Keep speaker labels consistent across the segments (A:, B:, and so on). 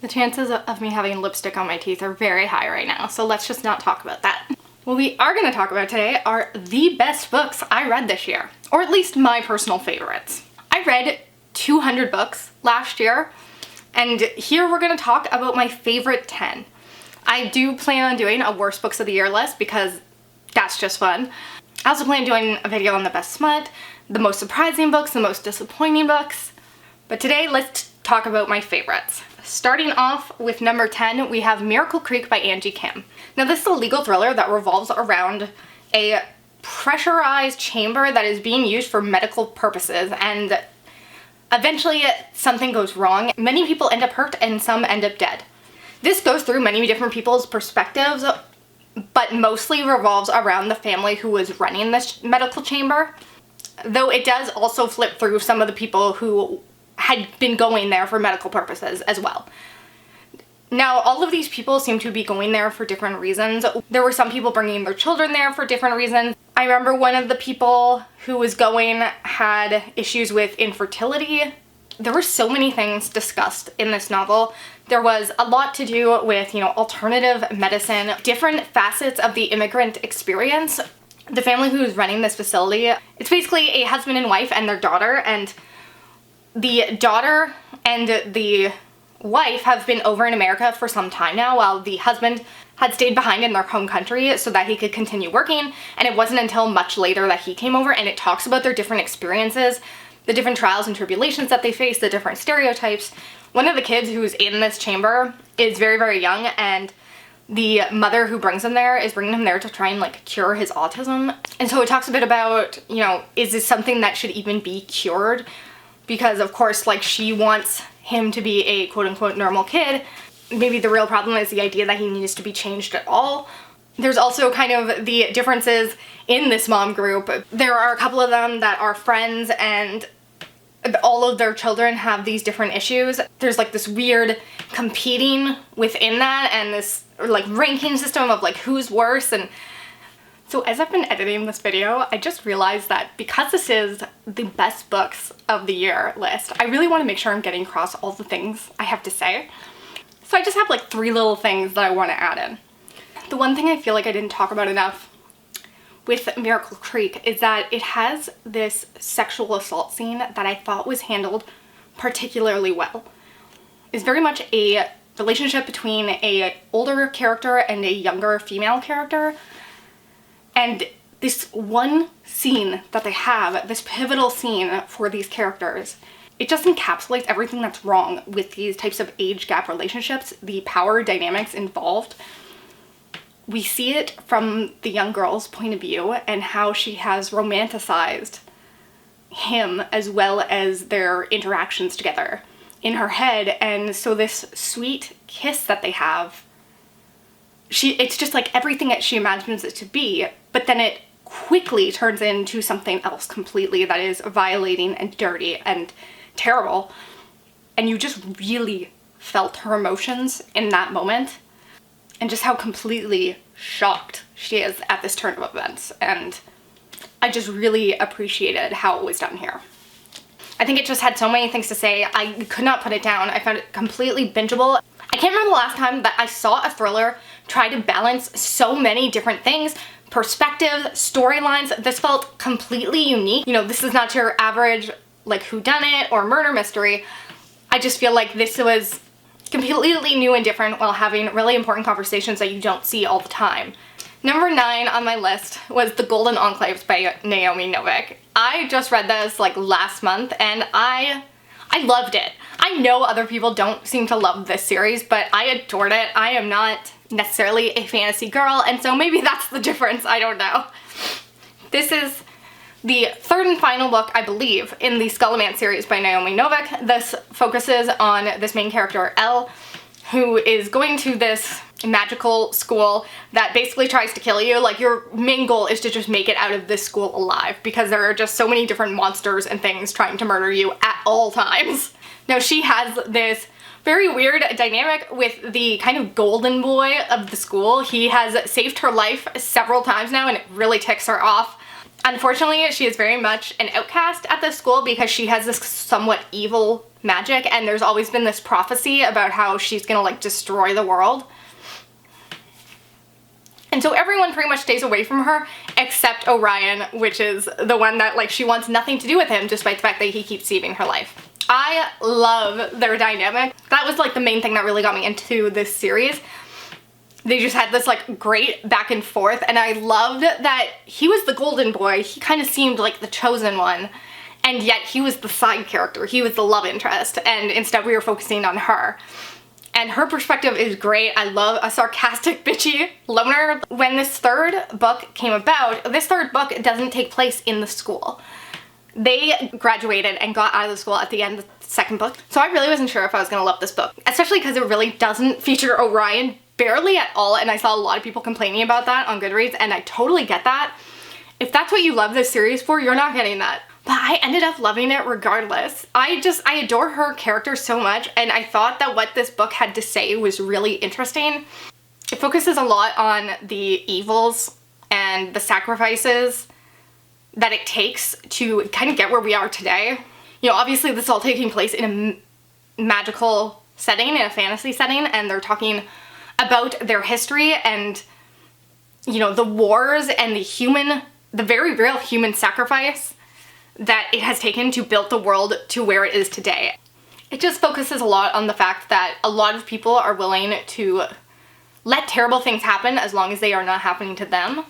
A: The chances of me having lipstick on my teeth are very high right now, so let's just not talk about that. What we are going to talk about today are the best books I read this year, or at least my personal favorites. I read 200 books last year, and here we're going to talk about my favorite 10. I do plan on doing a worst books of the year list because that's just fun. I also plan on doing a video on the best smut, the most surprising books, the most disappointing books. But today, let's talk about my favorites. Starting off with number 10, we have Miracle Creek by Angie Kim. Now this is a legal thriller that revolves around a pressurized chamber that is being used for medical purposes, and eventually something goes wrong. Many people end up hurt and some end up dead. This goes through many different people's perspectives, but mostly revolves around the family who was running this medical chamber, though it does also flip through some of the people who had been going there for medical purposes as well. Now, all of these people seem to be going there for different reasons. There were some people bringing their children there for different reasons. I remember one of the people who was going had issues with infertility. There were so many things discussed in this novel. There was a lot to do with, alternative medicine, different facets of the immigrant experience. The family who is running this facility, it's basically a husband and wife and their daughter, and the daughter and the wife have been over in America for some time now, while the husband had stayed behind in their home country so that he could continue working, and it wasn't until much later that he came over, and it talks about their different experiences, the different trials and tribulations that they face, the different stereotypes. One of the kids who's in this chamber is very, very young, and the mother who brings him there is bringing him there to try and cure his autism. And so it talks a bit about, is this something that should even be cured? Because of course, she wants him to be a quote-unquote normal kid. Maybe the real problem is the idea that he needs to be changed at all. There's also kind of the differences in this mom group. There are a couple of them that are friends, and all of their children have these different issues. There's this weird competing within that, and this ranking system of who's worse. And so as I've been editing this video, I just realized that because this is the best books of the year list, I really want to make sure I'm getting across all the things I have to say. So I just have 3 little things that I want to add in. The one thing I feel like I didn't talk about enough with Miracle Creek is that it has this sexual assault scene that I thought was handled particularly well. It's very much a relationship between an older character and a younger female character. And this one scene that they have, this pivotal scene for these characters, it just encapsulates everything that's wrong with these types of age gap relationships, the power dynamics involved. We see it from the young girl's point of view and how she has romanticized him as well as their interactions together in her head. And so this sweet kiss that they have, it's just everything that she imagines it to be, but then it quickly turns into something else completely that is violating and dirty and terrible. And you just really felt her emotions in that moment, and just how completely shocked she is at this turn of events. And I just really appreciated how it was done here. I think it just had so many things to say. I could not put it down. I found it completely bingeable. I can't remember the last time that I saw a thriller try to balance so many different things, perspectives, storylines. This felt completely unique. This is not your average whodunit or murder mystery. I just feel like this was completely new and different while having really important conversations that you don't see all the time. Number 9 on my list was The Golden Enclaves by Naomi Novik. I just read this last month, and I loved it. I know other people don't seem to love this series, but I adored it. I am not necessarily a fantasy girl, and so maybe that's the difference, I don't know. This is the 3rd and final book, I believe, in the Skullomance series by Naomi Novik. This focuses on this main character, Elle, who is going to this magical school that basically tries to kill you. Your main goal is to just make it out of this school alive, because there are just so many different monsters and things trying to murder you at all times. Now, she has this very weird dynamic with the kind of golden boy of the school. He has saved her life several times now, and it really ticks her off. Unfortunately, she is very much an outcast at this school because she has this somewhat evil magic, and there's always been this prophecy about how she's gonna like destroy the world. And so everyone pretty much stays away from her except Orion, which is the one that like she wants nothing to do with him despite the fact that he keeps saving her life. I love their dynamic. That was like the main thing that really got me into this series. They just had this like great back and forth, and I loved that he was the golden boy. He kind of seemed like the chosen one, and yet he was the side character. He was the love interest, and instead we were focusing on her. And her perspective is great. I love a sarcastic, bitchy loner. When this third book came about, this third book doesn't take place in the school. They graduated and got out of the school at the end of the second book. So I really wasn't sure if I was gonna love this book, especially because it really doesn't feature Orion barely at all, and I saw a lot of people complaining about that on Goodreads, and I totally get that. If that's what you love this series for, you're not getting that. But I ended up loving it regardless. I adore her character so much, and I thought that what this book had to say was really interesting. It focuses a lot on the evils and the sacrifices that it takes to kind of get where we are today. You know, obviously this is all taking place in a magical setting, in a fantasy setting, and they're talking about their history and, you know, the wars and the very real human sacrifice that it has taken to build the world to where it is today. It just focuses a lot on the fact that a lot of people are willing to let terrible things happen as long as they are not happening to them,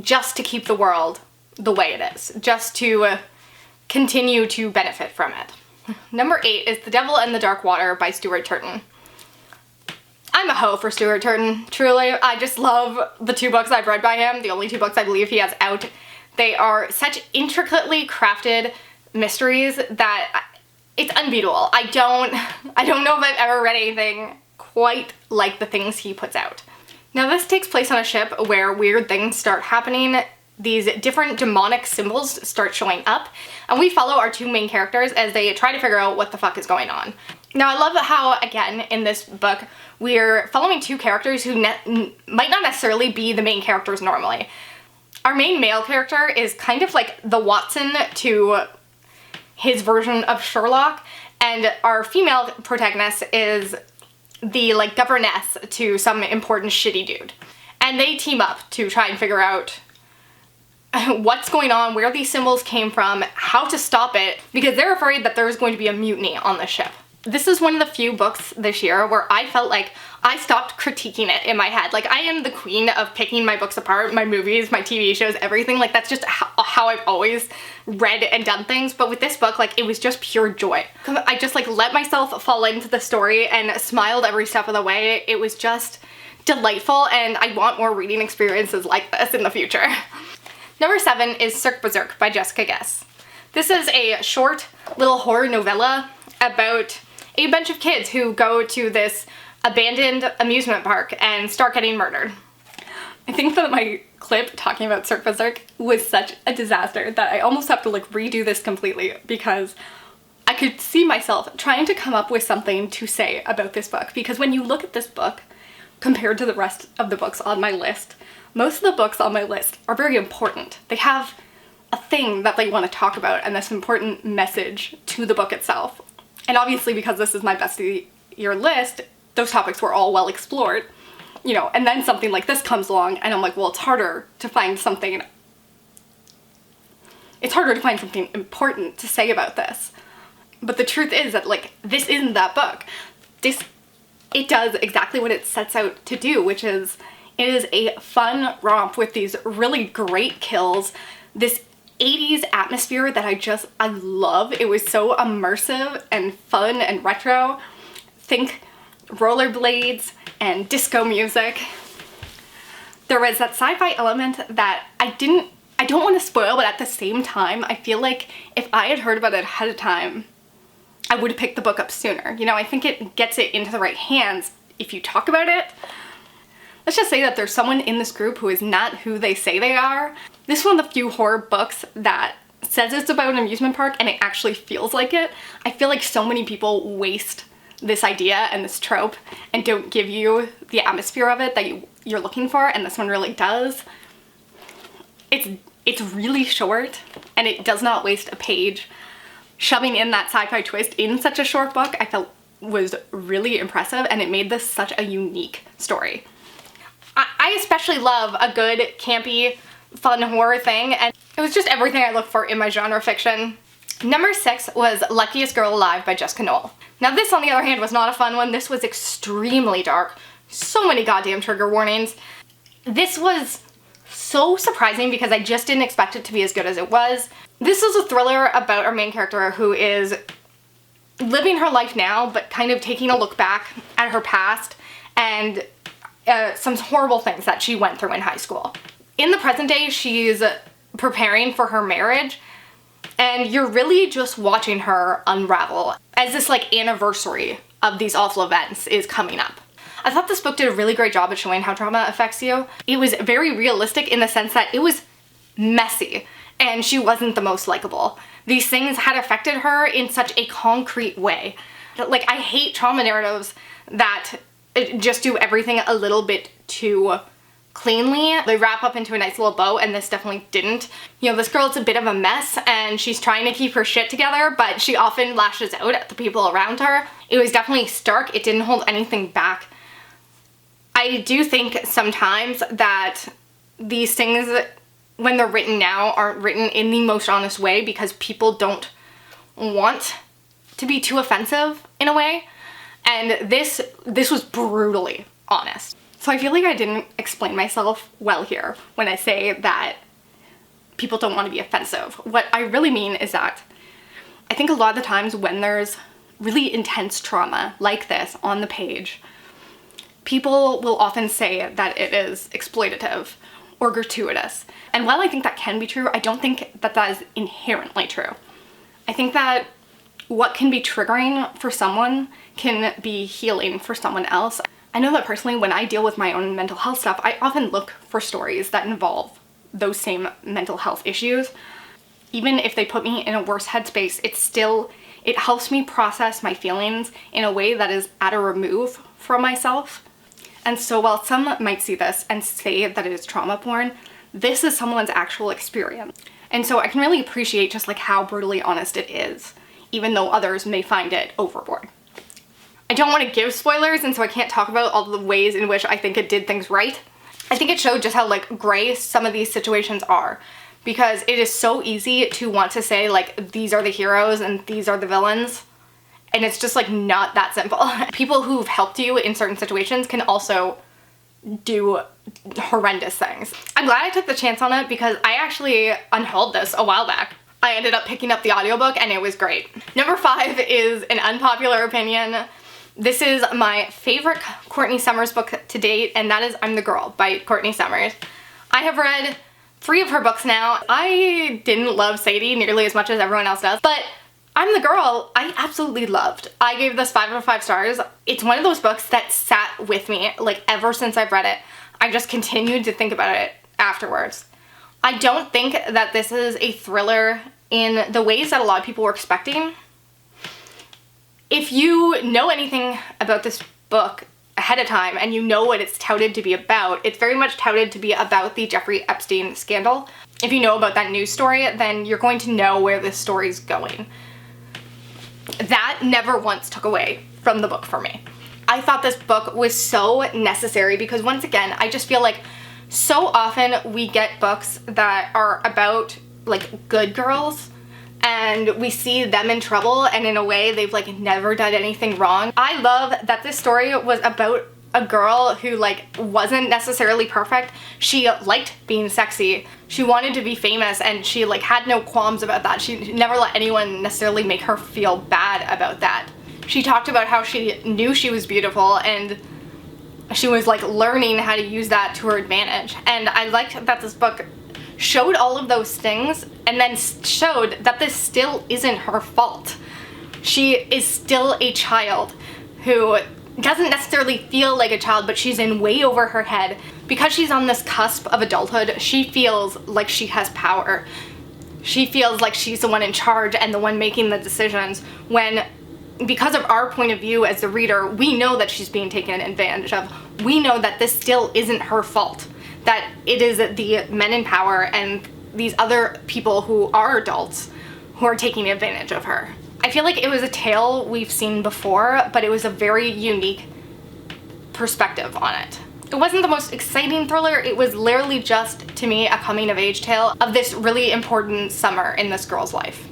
A: just to keep the world the way it is, just to continue to benefit from it. Number 8 is The Devil and the Dark Water by Stuart Turton. I'm a hoe for Stuart Turton, truly. I just love the 2 books I've read by him, the only 2 books I believe he has out. They are such intricately crafted mysteries that it's unbeatable. I don't know if I've ever read anything quite like the things he puts out. Now this takes place on a ship where weird things start happening. These different demonic symbols start showing up, and we follow our 2 main characters as they try to figure out what the fuck is going on. Now I love how, again, in this book, we're following 2 characters who might not necessarily be the main characters normally. Our main male character is kind of like the Watson to his version of Sherlock, and our female protagonist is the like governess to some important shitty dude. And they team up to try and figure out what's going on, where these symbols came from, how to stop it, because they're afraid that there's going to be a mutiny on the ship. This is one of the few books this year where I felt like I stopped critiquing it in my head. Like, I am the queen of picking my books apart, my movies, my TV shows, everything. Like, that's just how I've always read and done things. But with this book, like, it was just pure joy. I just like let myself fall into the story and smiled every step of the way. It was just delightful, and I want more reading experiences like this in the future. Number 7 is Cirque Berserk by Jessica Guess. This is a short little horror novella about a bunch of kids who go to this abandoned amusement park and start getting murdered. I think that my clip talking about Cirque Berserk was such a disaster that I almost have to like redo this completely, because I could see myself trying to come up with something to say about this book, because when you look at this book compared to the rest of the books on my list, most of the books on my list are very important. They have a thing that they want to talk about and this important message to the book itself. And obviously, because this is my best of the year list, those topics were all well explored, you know, and then something like this comes along and I'm like, well, it's harder to find something important to say about this. But the truth is that, like, this isn't that book. It does exactly what it sets out to do, which is, it is a fun romp with these really great kills, this 80s atmosphere that I love. It was so immersive and fun and retro. Think rollerblades and disco music. There was that sci-fi element that I don't want to spoil, but at the same time, I feel like if I had heard about it ahead of time, I would have picked the book up sooner. You know, I think it gets it into the right hands if you talk about it. Let's just say that there's someone in this group who is not who they say they are. This is one of the few horror books that says it's about an amusement park and it actually feels like it. I feel like so many people waste this idea and this trope and don't give you the atmosphere of it that you're looking for, and this one really does. It's really short and it does not waste a page shoving in that sci-fi twist in such a short book, I felt was really impressive, and it made this such a unique story. I especially love a good, campy, fun horror thing, and it was just everything I look for in my genre fiction. Number 6 was Luckiest Girl Alive by Jessica Knoll. Now this, on the other hand, was not a fun one. This was extremely dark. So many goddamn trigger warnings. This was so surprising because I just didn't expect it to be as good as it was. This is a thriller about our main character who is living her life now, but kind of taking a look back at her past and some horrible things that she went through in high school. In the present day, she's preparing for her marriage, and you're really just watching her unravel as this like anniversary of these awful events is coming up. I thought this book did a really great job at showing how trauma affects you. It was very realistic in the sense that it was messy, and she wasn't the most likable. These things had affected her in such a concrete way. Like, I hate trauma narratives that just do everything a little bit too cleanly. They wrap up into a nice little bow, and this definitely didn't. You know, this girl's a bit of a mess, and she's trying to keep her shit together, but she often lashes out at the people around her. It was definitely stark. It didn't hold anything back. I do think sometimes that these things, when they're written now, aren't written in the most honest way because people don't want to be too offensive in a way. And this was brutally honest. So I feel like I didn't explain myself well here when I say that people don't want to be offensive. What I really mean is that I think a lot of the times when there's really intense trauma like this on the page, people will often say that it is exploitative or gratuitous. And while I think that can be true, I don't think that that is inherently true. I think that what can be triggering for someone can be healing for someone else. I know that personally, when I deal with my own mental health stuff, I often look for stories that involve those same mental health issues. Even if they put me in a worse headspace, it helps me process my feelings in a way that is at a remove from myself. And so while some might see this and say that it is trauma porn, this is someone's actual experience. And so I can really appreciate just like how brutally honest it is, even though others may find it overboard. I don't want to give spoilers, and so I can't talk about all the ways in which I think it did things right. I think it showed just how like gray some of these situations are, because it is so easy to want to say like these are the heroes and these are the villains. And it's just like not that simple. People who've helped you in certain situations can also do horrendous things. I'm glad I took the chance on it because I actually unhauled this a while back. I ended up picking up the audiobook and it was great. Number 5 is an unpopular opinion. This is my favorite Courtney Summers book to date, and that is I'm the Girl by Courtney Summers. I have read 3 of her books now. I didn't love Sadie nearly as much as everyone else does, but I'm the Girl, I absolutely loved. I gave this 5 out of 5 stars. It's one of those books that sat with me, like ever since I've read it. I just continued to think about it afterwards. I don't think that this is a thriller in the ways that a lot of people were expecting. If you know anything about this book ahead of time and you know what it's touted to be about, it's very much touted to be about the Jeffrey Epstein scandal. If you know about that news story, then you're going to know where this story's going. That never once took away from the book for me. I thought this book was so necessary because once again, I just feel like so often we get books that are about like good girls and we see them in trouble, and in a way they've like never done anything wrong. I love that this story was about a girl who like wasn't necessarily perfect. She liked being sexy. She wanted to be famous, and she like had no qualms about that. She never let anyone necessarily make her feel bad about that. She talked about how she knew she was beautiful and she was like learning how to use that to her advantage. And I liked that this book showed all of those things and then showed that this still isn't her fault. She is still a child who doesn't necessarily feel like a child, but she's in way over her head. Because she's on this cusp of adulthood, she feels like she has power. She feels like she's the one in charge and the one making the decisions, when because of our point of view as the reader, we know that she's being taken advantage of. We know that this still isn't her fault, that it is the men in power and these other people who are adults who are taking advantage of her. I feel like it was a tale we've seen before, but it was a very unique perspective on it. It wasn't the most exciting thriller, it was literally just, to me, a coming-of-age tale of this really important summer in this girl's life.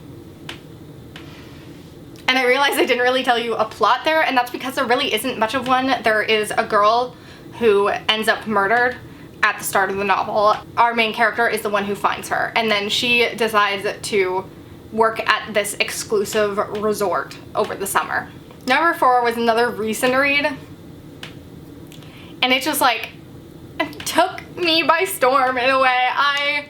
A: And I realized I didn't really tell you a plot there, and that's because there really isn't much of one. There is a girl who ends up murdered at the start of the novel. Our main character is the one who finds her, and then she decides to work at this exclusive resort over the summer. Number 4 was another recent read, and it just like took me by storm in a way.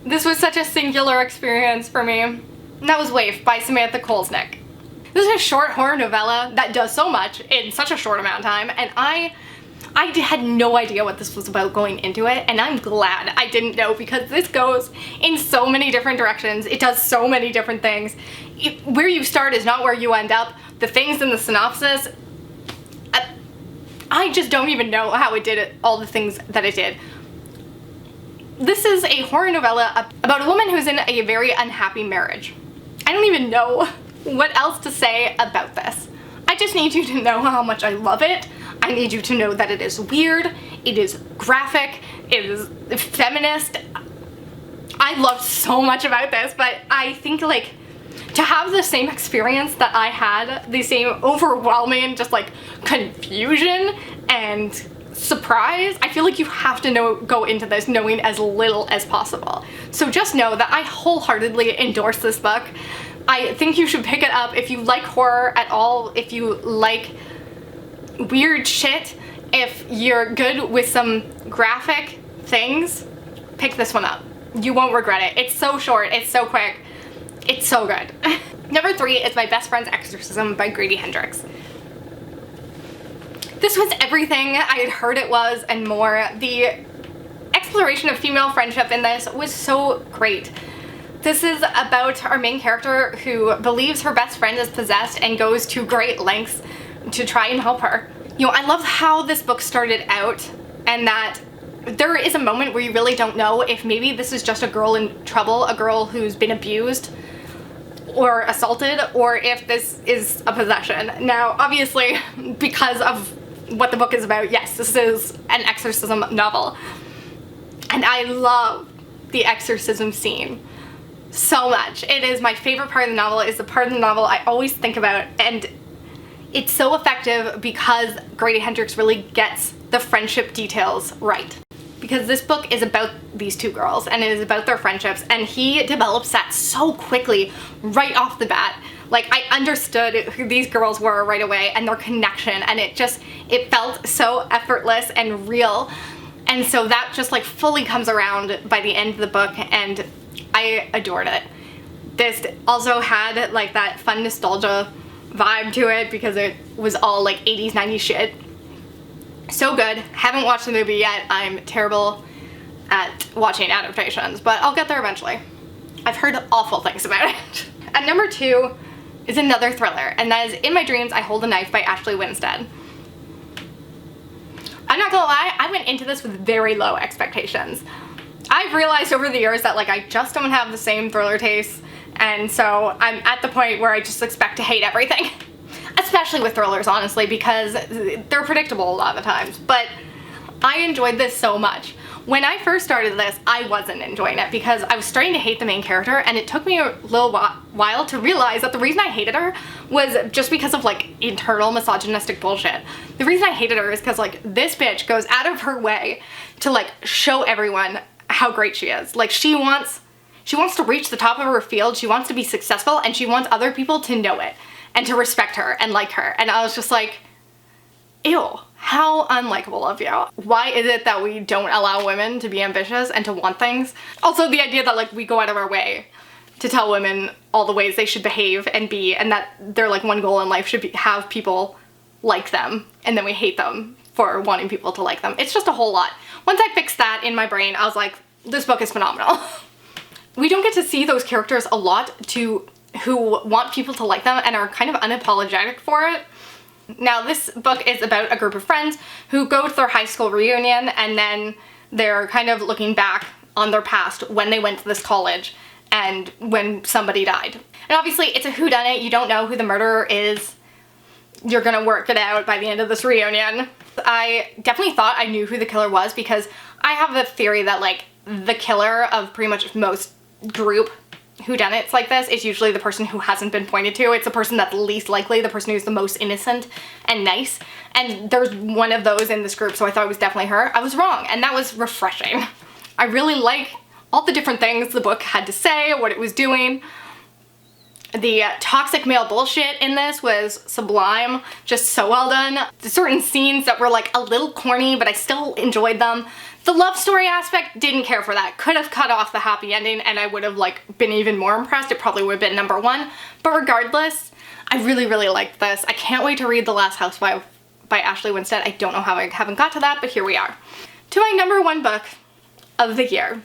A: This was such a singular experience for me. And that was Waif by Samantha Kolesnik. This is a short horror novella that does so much in such a short amount of time, and I had no idea what this was about going into it, and I'm glad I didn't know, because this goes in so many different directions. It does so many different things. Where you start is not where you end up. The things in the synopsis, I just don't even know how it did it, all the things that it did. This is a horror novella about a woman who's in a very unhappy marriage. I don't even know what else to say about this. I just need you to know how much I love it. I need you to know that it is weird, it is graphic, it is feminist. I love so much about this, but I think like to have the same experience that I had, the same overwhelming just like confusion and surprise, I feel like you have to go into this knowing as little as possible. So just know that I wholeheartedly endorse this book. I think you should pick it up if you like horror at all, if you like weird shit, if you're good with some graphic things, pick this one up. You won't regret it. It's so short, it's so quick, it's so good. Number 3 is My Best Friend's Exorcism by Grady Hendrix. This was everything I had heard it was and more. The exploration of female friendship in this was so great. This is about our main character who believes her best friend is possessed and goes to great lengths to try and help her. You know, I love how this book started out, and that there is a moment where you really don't know if maybe this is just a girl in trouble, a girl who's been abused or assaulted, or if this is a possession. Now, obviously, because of what the book is about, yes, this is an exorcism novel. And I love the exorcism scene so much. It is my favorite part of the novel. It's the part of the novel I always think about, and it's so effective because Grady Hendrix really gets the friendship details right. Because this book is about these two girls, and it is about their friendships, and he develops that so quickly right off the bat. Like, I understood who these girls were right away and their connection, and it felt so effortless and real. And so that just like fully comes around by the end of the book, and I adored it. This also had like that fun nostalgia vibe to it because it was all like 80s, 90s shit. So good. Haven't watched the movie yet. I'm terrible at watching adaptations, but I'll get there eventually. I've heard awful things about it. At number 2 is another thriller, and that is In My Dreams I Hold a Knife by Ashley Winstead. I'm not gonna lie, I went into this with very low expectations. I've realized over the years that like I just don't have the same thriller taste, and so I'm at the point where I just expect to hate everything. Especially with thrillers, honestly, because they're predictable a lot of the times, but I enjoyed this so much. When I first started this, I wasn't enjoying it because I was starting to hate the main character, and it took me a little while to realize that the reason I hated her was just because of like internal misogynistic bullshit. The reason I hated her is because like this bitch goes out of her way to like show everyone how great she is. Like she wants to reach the top of her field, she wants to be successful, and she wants other people to know it and to respect her and like her. And I was just like, ew, how unlikable of you. Why is it that we don't allow women to be ambitious and to want things? Also, the idea that like we go out of our way to tell women all the ways they should behave and be, and that their like one goal in life should be have people like them, and then we hate them for wanting people to like them. It's just a whole lot. Once I fixed that in my brain, I was like, this book is phenomenal. We don't get to see those characters a lot who want people to like them and are kind of unapologetic for it. Now, this book is about a group of friends who go to their high school reunion, and then they're kind of looking back on their past when they went to this college, and when somebody died. And obviously it's a whodunit, you don't know who the murderer is. You're gonna work it out by the end of this reunion. I definitely thought I knew who the killer was because I have a theory that like the killer of pretty much most group whodunits like this is usually the person who hasn't been pointed to. It's the person that's least likely, the person who's the most innocent and nice. And there's one of those in this group, so I thought it was definitely her. I was wrong, and that was refreshing. I really like all the different things the book had to say, what it was doing. The toxic male bullshit in this was sublime, just so well done. Certain scenes that were like a little corny, but I still enjoyed them. The love story aspect, didn't care for that. Could have cut off the happy ending and I would have like been even more impressed. It probably would have been number one. But regardless, I really, really liked this. I can't wait to read The Last Housewife by Ashley Winstead. I don't know how I haven't got to that, but here we are. To my number one book of the year.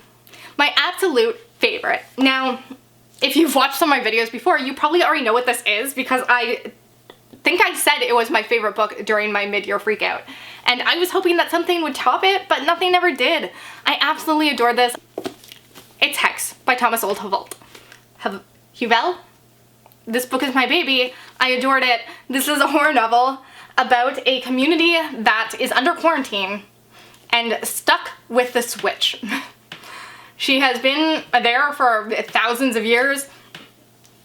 A: My absolute favorite. Now, if you've watched some of my videos before, you probably already know what this is because I think I said it was my favorite book during my mid-year freakout. And I was hoping that something would top it, but nothing ever did. I absolutely adore this. It's Hex by Thomas Olde Heaveult. This book is my baby. I adored it. This is a horror novel about a community that is under quarantine and stuck with this witch. She has been there for thousands of years.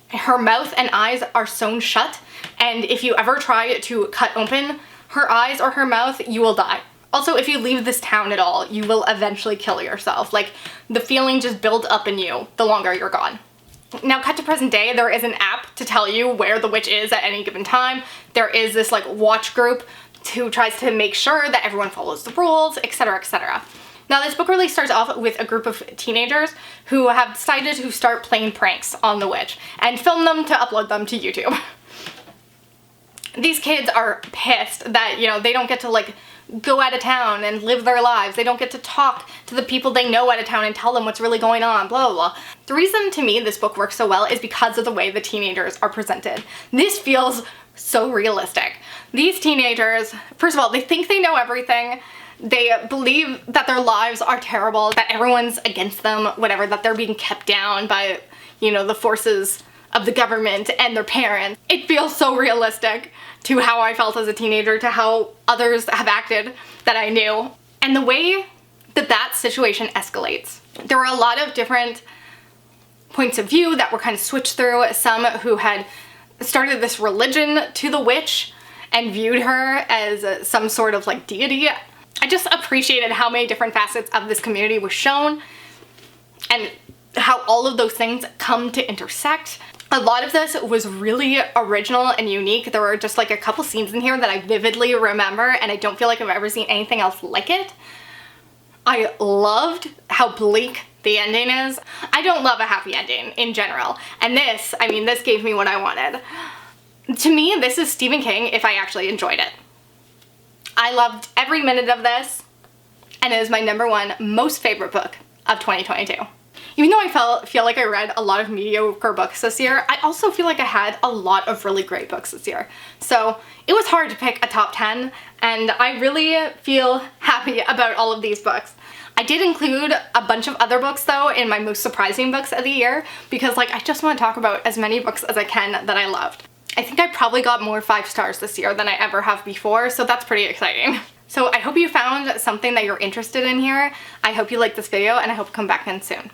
A: Her mouth and eyes are sewn shut, and if you ever try to cut open her eyes or her mouth, you will die. Also, if you leave this town at all, you will eventually kill yourself. Like, the feeling just builds up in you the longer you're gone. Now, cut to present day, there is an app to tell you where the witch is at any given time. There is this like watch group who tries to make sure that everyone follows the rules, etc., etc. Now, this book really starts off with a group of teenagers who have decided to start playing pranks on the witch and film them to upload them to YouTube. These kids are pissed that, you know, they don't get to like go out of town and live their lives. They don't get to talk to the people they know out of town and tell them what's really going on, blah, blah, blah. The reason to me this book works so well is because of the way the teenagers are presented. This feels so realistic. These teenagers, first of all, they think they know everything. They believe that their lives are terrible, that everyone's against them, whatever, that they're being kept down by, you know, the forces of the government and their parents. It feels so realistic to how I felt as a teenager, to how others have acted that I knew, and the way that that situation escalates. There were a lot of different points of view that were kind of switched through. Some who had started this religion to the witch and viewed her as some sort of like deity. I just appreciated how many different facets of this community was shown and how all of those things come to intersect. A lot of this was really original and unique. There were just like a couple scenes in here that I vividly remember, and I don't feel like I've ever seen anything else like it. I loved how bleak the ending is. I don't love a happy ending in general, and this, I mean, this gave me what I wanted. To me, this is Stephen King if I actually enjoyed it. I loved every minute of this, and it is my number one most favorite book of 2022. Even though I feel like I read a lot of mediocre books this year, I also feel like I had a lot of really great books this year. So it was hard to pick a top 10, and I really feel happy about all of these books. I did include a bunch of other books though in my most surprising books of the year because like I just want to talk about as many books as I can that I loved. I think I probably got more 5 stars this year than I ever have before, so that's pretty exciting. So I hope you found something that you're interested in here. I hope you liked this video, and I hope you come back in soon.